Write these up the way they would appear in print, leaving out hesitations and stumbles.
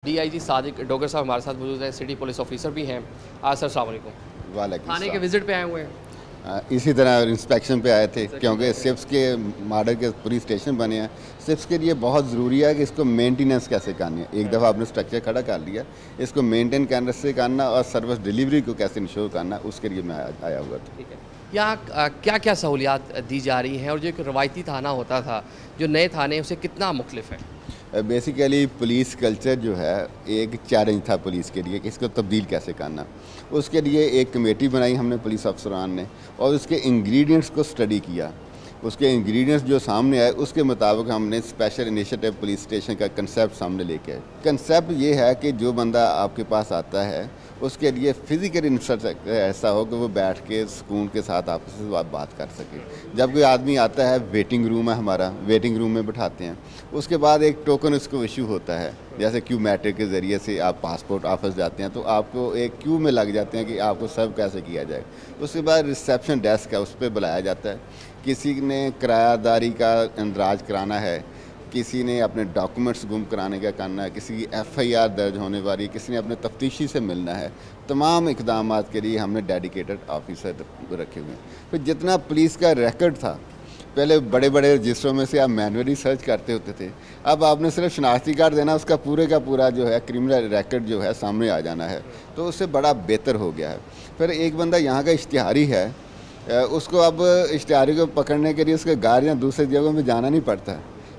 DIG Sadiq Dogar साहब हमारे साथ मौजूद हैं, सिटी पुलिस ऑफिसर भी हैं। सर अस्सलाम वालेकुम। वालेकुम थाने के सलाम। विजिट पे आए हुए हैं। इसी तरह इंस्पेक्शन पे आए थे क्योंकि सिप्स के मॉडल के पुलिस स्टेशन बने हैं। सिप्स के लिए बहुत ज़रूरी है कि इसको मेंटेनेंस कैसे करनी है। एक दफ़ा आपने स्ट्रक्चर खड़ा कर लिया, इसको मेंटेन करने से करना और सर्विस डिलीवरी को कैसे इंश्योर करना, उसके लिए मैं आया हुआ था। ठीक है, यहाँ क्या क्या सहूलियात दी जा रही हैं और जो एक रवायती थाना होता था, जो नए थाने हैं, उससे कितना मुख्तलिफ है? बेसिकली पुलिस कल्चर जो है एक चैलेंज था पुलिस के लिए कि इसको तब्दील कैसे करना। उसके लिए एक कमेटी बनाई हमने पुलिस अफसरान ने और उसके इंग्रेडिएंट्स को स्टडी किया। उसके इंग्रेडिएंट्स जो सामने आए उसके मुताबिक हमने स्पेशल इनिशिएटिव पुलिस स्टेशन का कंसेप्ट सामने लेके आए। कंसेप्ट ये है कि जो बंदा आपके पास आता है उसके लिए फिज़िकल इंफ्रास्ट्रक्चर ऐसा हो कि वो बैठ के सुकून के साथ आपस से बात कर सके। जब कोई आदमी आता है, वेटिंग रूम है हमारा, वेटिंग रूम में बिठाते हैं। उसके बाद एक टोकन उसको इशू होता है, जैसे क्यू मैट्रिक के ज़रिए से आप पासपोर्ट ऑफिस जाते हैं तो आपको एक क्यू में लग जाते हैं कि आपको सर्व कैसे किया जाए। उसके बाद रिसेप्शन डेस्क है, उस पर बुलाया जाता है। किसी ने किरायादारी का इंदराज कराना है, किसी ने अपने डॉक्यूमेंट्स गुम कराने का करना है, किसी की एफआईआर दर्ज होने वाली है, किसी ने अपने तफ्तीशी से मिलना है। तमाम इक़दाम के लिए हमने डेडिकेटेड ऑफिसर रखे हुए हैं। फिर जितना पुलिस का रिकॉर्ड था, पहले बड़े बड़े रजिस्टरों में से आप मैनुअली सर्च करते होते थे, अब आपने सिर्फ शनाख्ती कार्ड देना, उसका पूरे का पूरा जो है क्रिमिनल रिकॉर्ड जो है सामने आ जाना है, तो उससे बड़ा बेहतर हो गया है। फिर एक बंदा यहाँ का इश्तिहारी है, उसको अब इश्तिहारी को पकड़ने के लिए उसके घर या दूसरी जगहों में जाना नहीं पड़ता।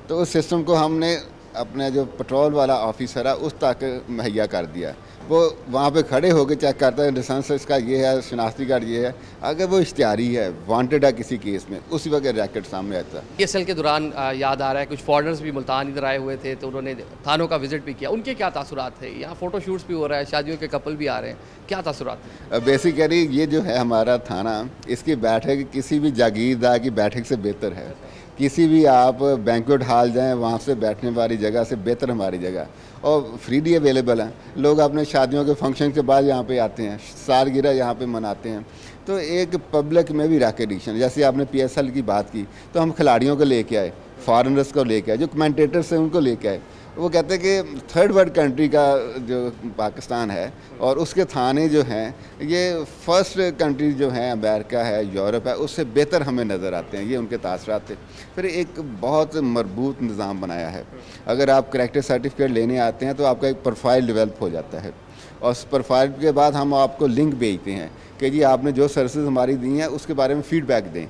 तो उस सिस्टम को हमने अपने जो पेट्रोल वाला ऑफिसर है उस तक मुहैया कर दिया। वो वहाँ पे खड़े होकर चेक करता है, लाइसेंस इसका ये है, शनाख्ती कार्ड ये है। अगर वो इश्तिहारी है, वांटेड है किसी केस में, उसी वक्त रैकेट सामने आता है। PSL के दौरान याद आ रहा है कुछ फॉरेनर्स भी मुल्तान इधर आए हुए थे, तो उन्होंने थानों का विजिट भी किया। उनके क्या तासुरात थे? यहाँ फ़ोटो शूट्स भी हो रहा है, शादियों के कपल भी आ रहे हैं, क्या तासुरात थे? बेसिकली ये जो है हमारा थाना, इसकी बैठक किसी भी जागीरदार की बैठक से बेहतर है। किसी भी आप बैंक्वेट हॉल जाएं, वहाँ से बैठने वाली जगह से बेहतर हमारी जगह, और फ्रीली अवेलेबल हैं। लोग अपने शादियों के फंक्शन के बाद यहाँ पे आते हैं, सालगिरह यहाँ पे मनाते हैं। तो एक पब्लिक में भी रिकग्निशन, जैसे आपने PSL की बात की, तो हम खिलाड़ियों को लेके आए, फॉरेनर्स को लेके आए, जो कमेंटेटर्स हैं उनको लेके आए। वो कहते हैं कि थर्ड वर्ल्ड कंट्री का जो पाकिस्तान है और उसके थाने जो हैं, ये फर्स्ट कंट्री जो हैं, अमेरिका है, यूरोप है, उससे बेहतर हमें नज़र आते हैं। ये उनके तासरात थे। फिर एक बहुत मरबूत निज़ाम बनाया है। अगर आप करैक्टर सर्टिफिकेट लेने आते हैं तो आपका एक प्रोफाइल डेवलप हो जाता है, और उस प्रोफाइल के बाद हम आपको लिंक भेजते हैं कि जी आपने जो सर्विसेज हमारी दी हैं उसके बारे में फ़ीडबैक दें।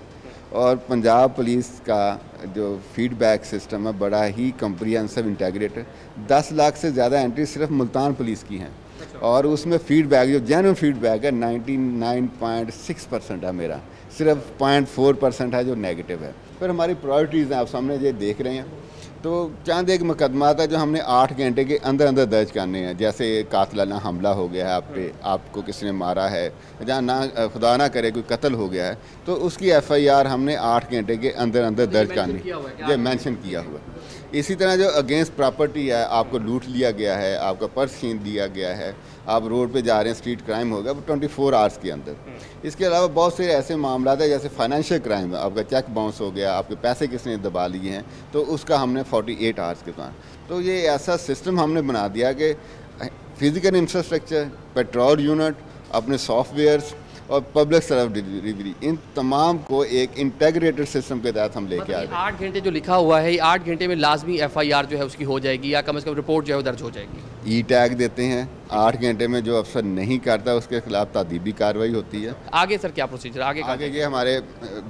और पंजाब पुलिस का जो फीडबैक सिस्टम है बड़ा ही कम्प्रिहेंसिव इंटीग्रेटेड। 10 लाख से ज़्यादा एंट्री सिर्फ मुल्तान पुलिस की हैं, और उसमें फ़ीडबैक जो जेन्युइन फीडबैक है 99.6% है मेरा, सिर्फ 0.4% है जो नेगेटिव है। फिर हमारी प्रायोरिटीज़ हैं, आप सामने ये देख रहे हैं। तो चंद एक मुकदमा था जो हमने 8 घंटे के अंदर अंदर दर्ज करने हैं। जैसे कातिलाना हमला हो गया है आप पे, आपको किसी ने मारा है, जहाँ ना खुदा ना करे कोई कत्ल हो गया है, तो उसकी FIR हमने 8 घंटे के अंदर अंदर दर्ज करनी, ये मेंशन किया हुआ है। इसी तरह जो अगेंस्ट प्रॉपर्टी है, आपको लूट लिया गया है, आपका पर्स छीन लिया गया है, आप रोड पे जा रहे हैं, स्ट्रीट क्राइम हो गया, वो 24 आवर्स के अंदर। इसके अलावा बहुत से ऐसे मामला है जैसे फाइनेंशियल क्राइम है, आपका चेक बाउंस हो गया, आपके पैसे किसने दबा लिए हैं, तो उसका हमने 48 आवर्स के दौरान। तो ये ऐसा सिस्टम हमने बना दिया कि फिज़िकल इंफ्रास्ट्रक्चर, पेट्रोल यूनिट, अपने सॉफ्टवेयर्स और पब्लिक सर्विस डिलीवरी, इन तमाम को एक इंटेग्रेटेड सिस्टम के तहत हम लेके आ गए। 8 घंटे जो लिखा हुआ है, 8 घंटे में लाजमी FIR जो है उसकी हो जाएगी, या कम से कम रिपोर्ट जो है वो दर्ज हो जाएगी। E-टैग देते हैं, 8 घंटे में जो अफसर नहीं करता उसके खिलाफ तादीबी कार्रवाई होती है। आगे सर क्या प्रोसीजर? आगे ये हमारे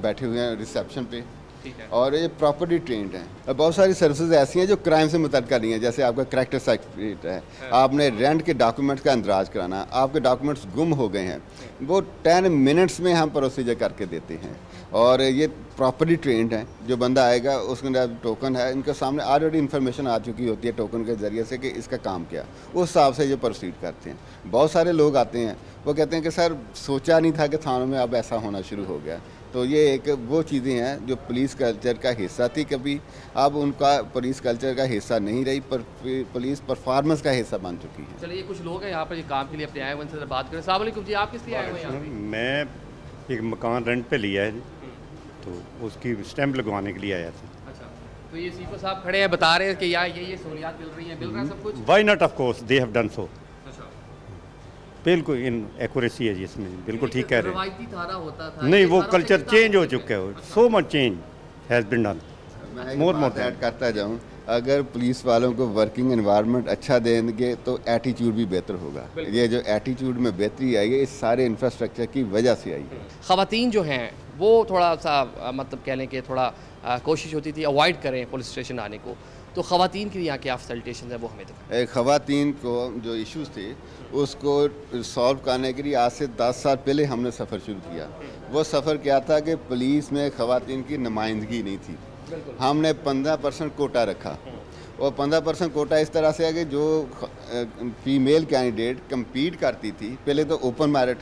बैठे हुए हैं रिसेप्शन पे, ठीक है। और ये प्रॉपर्टी ट्रेंड हैं। बहुत सारी सर्विसेज ऐसी हैं जो क्राइम से मुतल्लिक़ नहीं है। जैसे आपका करैक्टर सर्टिफिकेट है, आपने रेंट के डॉक्यूमेंट्स का इंदराज कराना, आपके डॉक्यूमेंट्स गुम हो गए हैं, वो 10 मिनट्स में हम प्रोसीजर करके देते हैं। और ये प्रॉपर्टी ट्रेंड है, जो बंदा आएगा उसके अंदर टोकन है, इनके सामने ऑलरेडी इन्फॉर्मेशन आ चुकी होती है टोकन के ज़रिए से कि इसका काम क्या, उस हिसाब से ये प्रोसीड करते हैं। बहुत सारे लोग आते हैं, वो कहते हैं कि सर सोचा नहीं था कि थानों में अब ऐसा होना शुरू हो गया। तो ये एक वो चीज़ें हैं जो पुलिस कल्चर का हिस्सा थी कभी, अब उनका पुलिस कल्चर का हिस्सा नहीं रही, पर पुलिस परफॉर्मेंस का हिस्सा बन चुकी है। चलिए, कुछ लोग हैं यहाँ पर ये काम के लिए अपने आए हुए, उनसे बात करें। अस्सलाम वालेकुम जी, आप किस लिए आए हुए हैं यहाँ पे? मैं एक मकान रेंट पे लिया है जी, तो उसकी स्टैंप लगवाने के लिए आया था। अच्छा, तो ये सीपो साहब खड़े हैं, बता रहे हैं कि यहाँ ये सहूलियात मिल रही हैं, मिल रहा है सब कुछ। Why not, of course they have done so. अच्छा, बिल्कुल इन एक्यूरेसी है जी इसमें, बिल्कुल ठीक कह रहे हैं। रवायती थाना होता था, नहीं, ये वो थाना कल्चर कितना चेंज हो बदल चुका गया? है, so much change has been done. मैं मोर बात ऐड करता जाऊं, अगर पुलिस वालों को वर्किंग एनवायरनमेंट अच्छा देंगे तो एटीट्यूड भी बेहतर होगा। ये जो एटीट्यूड में बेहतरी आई है, इस सारे इंफ्रास्ट्रक्चर की वजह से आई है। ख़वातीन जो हैं वो थोड़ा सा मतलब कह लें कि थोड़ा कोशिश होती थी अवॉइड करें पुलिस स्टेशन आने को, तो ख़वातीन के लिए यहाँ क्या फैसिलिटेशन है वो हमें दिखाएं। ख़वातीन को जो इश्यूज थे उसको सॉल्व करने के लिए आज से 10 साल पहले हमने सफ़र शुरू किया। वो सफ़र क्या था कि पुलिस में ख़वातीन की नुमाइंदगी नहीं थी। हमने 15% कोटा रखा और 15% कोटा इस तरह से है कि जो फीमेल कैंडिडेट कम्पीट करती थी, पहले तो ओपन मेरिट,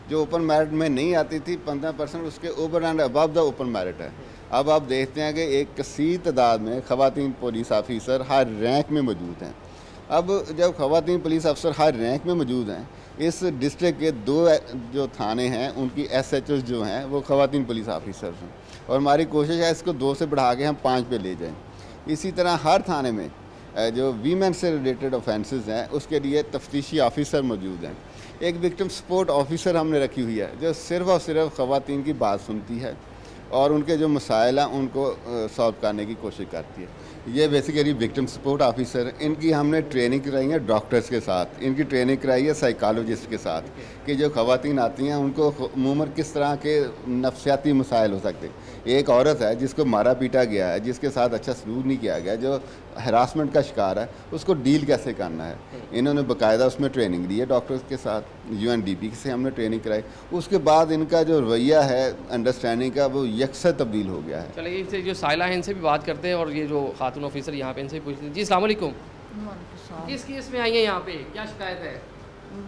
जो ओपन मेरिट में नहीं आती थी 15% उसके over and above the open merit है। अब आप देखते हैं कि एक कसीर तादाद में ख़वातीन पुलिस ऑफिसर हर रैंक में मौजूद हैं। अब जब ख़वातीन पुलिस अफसर हर रैंक में मौजूद हैं, इस डिस्ट्रिक्ट के 2 जो थाने हैं उनकी SHOs जो हैं वो ख़वातीन पुलिस ऑफिसर हैं और हमारी कोशिश है इसको 2 से बढ़ा के हम 5 पे ले जाएं। इसी तरह हर थाने में जो वीमेन से रिलेटेड ऑफेंसेस हैं उसके लिए तफ्तीशी ऑफिसर मौजूद हैं। एक विक्टिम सपोर्ट ऑफिसर हमने रखी हुई है जो सिर्फ़ और सिर्फ ख़वातीन की बात सुनती है और उनके जो मसाइल हैं उनको सॉल्व करने की कोशिश करती है। ये बेसिकली विक्टिम सपोर्ट ऑफिसर, इनकी हमने ट्रेनिंग कराई है डॉक्टर्स के साथ, इनकी ट्रेनिंग कराई है साइकोलॉजिस्ट के साथ कि जो ख़वातीन आती हैं उनको अमूमन किस तरह के नफ्सियाती मसाइल हो सकते हैं। एक औरत है जिसको मारा पीटा गया है, जिसके साथ अच्छा सलूक नहीं किया गया, जो हरासमेंट का शिकार है, उसको डील कैसे करना है, इन्होंने बाकायदा उसमें ट्रेनिंग दी है डॉक्टर्स के साथ। UNDP से हमने ट्रेनिंग कराई, उसके बाद इनका जो रवैया है अंडरस्टैंडिंग का वो यकसा तब्दील हो गया है। चलिए इनसे जो साइला है इनसे भी बात करते हैं और ये जो खातून ऑफिसर यहाँ पे इनसे भी पूछते हैं। जी अस्सलाम वालेकुम, किस केस में आई हैं यहाँ पे, क्या शिकायत है?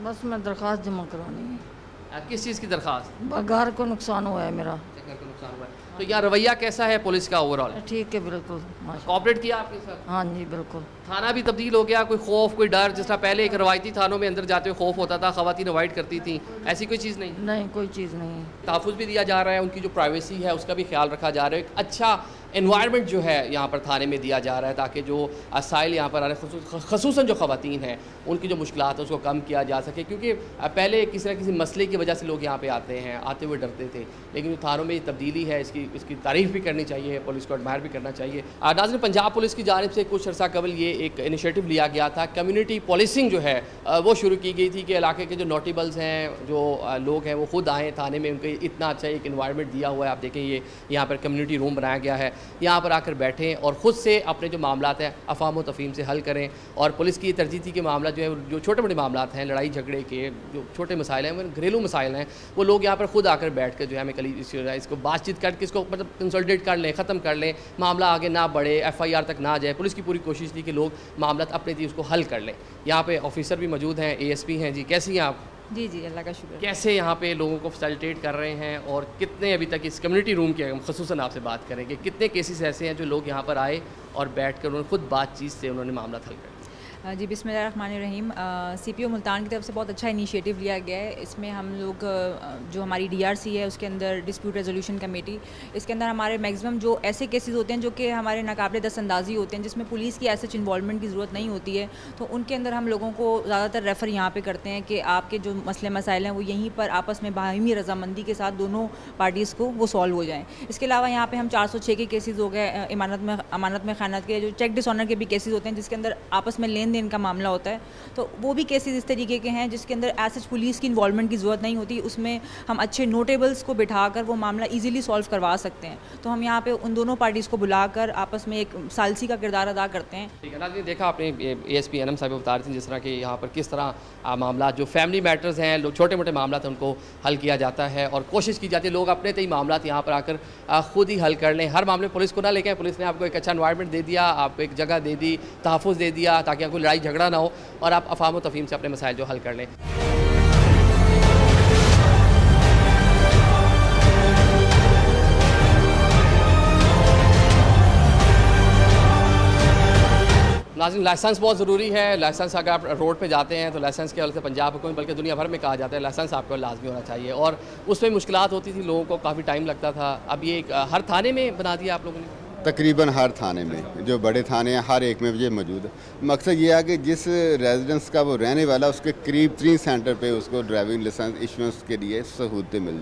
बस मैं दरख्वास्त जमा करवानी है। किस चीज़ की दरख्वास्त? घर को नुकसान हुआ है मेरा। घर को नुकसान हुआ है, तो यहाँ रवैया कैसा है पुलिस का ओवरऑल? ठीक है, बिल्कुल माशा। कोऑपरेट किया आपके साथ? हाँ जी बिल्कुल। थाना भी तब्दील हो गया, कोई खौफ कोई डर, जिस तरह पहले एक रवायती थानों में अंदर जाते हुए खौफ होता था, ख़वातीन अवॉइड करती थी, ऐसी कोई चीज़ नहीं? नहीं, कोई चीज़ नहीं है। तहफ़्फ़ुज़ भी दिया जा रहा है, उनकी जो प्राइवेसी है उसका भी ख्याल रखा जा रहा है, एक अच्छा एनवायरनमेंट जो है यहाँ पर थाने में दिया जा रहा है ताकि जो असाइल यहाँ पर आ रहे हैं ख़ुसूसन जो ख़वातीन हैं उनकी जो मुश्किलात है उसको कम किया जा सके, क्योंकि पहले किसी न किसी मसले की वजह से लोग यहाँ पे आते हैं, आते हुए डरते थे, लेकिन जो थानों में ये तब्दीली है इसकी तारीफ़ भी करनी चाहिए, पुलिस को एडमायर भी करना चाहिए। नाज़रीन, पंजाब पुलिस की जानिब से कुछ अर्सा कबल ये एक इनिशिएटिव लिया गया था, कम्युनिटी पुलिसिंग जो है वो शुरू की गई थी कि इलाके के जो नोटेबल्स हैं, जो लोग हैं, वो खुद आएँ थाने में, उनको इतना अच्छा एक इन्वायरमेंट दिया हुआ है। आप देखें ये यहाँ पर कम्युनिटी रूम बनाया गया है, यहाँ पर आकर बैठें और ख़ुद से अपने जो मामलात हैं अफ़ाम व तफ़हीम से हल करें। और पुलिस की तरजीह थी कि मामला जो है, जो छोटे मोटे मामलात हैं, लड़ाई झगड़े के जो छोटे मसाइल हैं, वो घरेलू मसाइल हैं, वो लोग यहाँ पर खुद आकर बैठ कर जो है हमें कल इसको बातचीत करके इसको मतलब कंसल्टेट कर लें, ख़त्म कर लें, मामला आगे ना बढ़े, FIR तक ना जाए। पुलिस की पूरी कोशिश थी कि लोग मामला अपने थी उसको हल कर लें। यहाँ पे ऑफिसर भी मौजूद हैं, ASP हैं। जी कैसी हैं आप? जी जी, अल्लाह का शुक्र। कैसे यहाँ पे लोगों को फैसिलिटेट कर रहे हैं और कितने अभी तक इस कम्युनिटी रूम की हम ख़ुसूसन आपसे बात करेंगे, कितने केसेस ऐसे हैं जो लोग यहाँ पर आए और बैठ कर उन्होंने खुद बातचीत से उन्होंने मामला हल कर? जी बिस्मिल्लाहिर्रहमानिर्रहीम। CPO मुल्तान की तरफ से बहुत अच्छा इनिशिएटिव लिया गया है। इसमें हम लोग जो हमारी DRC है उसके अंदर डिस्प्यूट रेजोल्यूशन कमेटी, इसके अंदर हमारे मैक्सिमम जो ऐसे केसेस होते हैं जो कि हमारे नाकाबिले दस्तंदाजी होते हैं, जिसमें पुलिस की ऐसे इन्वॉल्वमेंट की ज़रूरत नहीं होती है, तो उनके अंदर हम लोगों को ज़्यादातर रेफ़र यहाँ पे करते हैं कि आपके जो मसले मसाइल हैं वो यहीं पर आपस में बाहमी रजामंदी के साथ दोनों पार्टीज़ को वो सॉल्व हो जाएँ। इसके अलावा यहाँ पर हम 406 के केसेस हो गए, अमानत में ख़यानत के, जो चेक डिसऑनर के भी केसेस होते हैं जिसके अंदर आपस में लेन देन का मामला होता है, तो वो भी केसेस इस तरीके के हैं जिसके अंदर एज सच पुलिस की इन्वॉल्वमेंट की ज़रूरत नहीं होती। उसमें हम अच्छे नोटेबल्स को बिठाकर वो मामला इजीली सॉल्व करवा सकते हैं। तो हम यहाँ पे उन दोनों पार्टीज़ को बुलाकर आपस में एक सालसी का किरदार अदा करते हैं। ठीक है ना जी, देखा आपने ASP NM साहब बता रहे थे जिस तरह के यहाँ पर किस तरह मामला जो फैमिली मैटर्स हैं, लोग छोटे मोटे मामला हैं उनको हल किया जाता है और कोशिश की जाती है लोग अपने तय मामला यहाँ पर आकर खुद ही हल कर लें। हर मामले पुलिस को ना लेके, पुलिस ने आपको एक अच्छा एनवायरनमेंट दे दिया, आपको एक जगह दे दी, तहफ़्फ़ुज़ दे दिया ताकि आपको लड़ाई झगड़ा ना हो और आप अफ़ाम व तफ़हीम से अपने मसाइल जो हल कर लें। नाज़रीन, लाइसेंस बहुत ज़रूरी है। लाइसेंस अगर आप रोड पे जाते हैं तो लाइसेंस के हवाले से पंजाब हुकूमत बल्कि दुनिया भर में कहा जाता है लाइसेंस आपको लाजमी होना चाहिए और उसमें मुश्किलात होती थी, लोगों को काफ़ी टाइम लगता था। अब ये हर थाने में बना दिया आप लोगों ने? तकरीबन हर थाने में, जो बड़े थाने हैं हर एक में ये मौजूद है। मकसद ये है कि जिस रेजिडेंस का वो रहने वाला उसके करीब 3 सेंटर पे उसको ड्राइविंग लाइसेंस इशुएंस के लिए सहूलतें मिल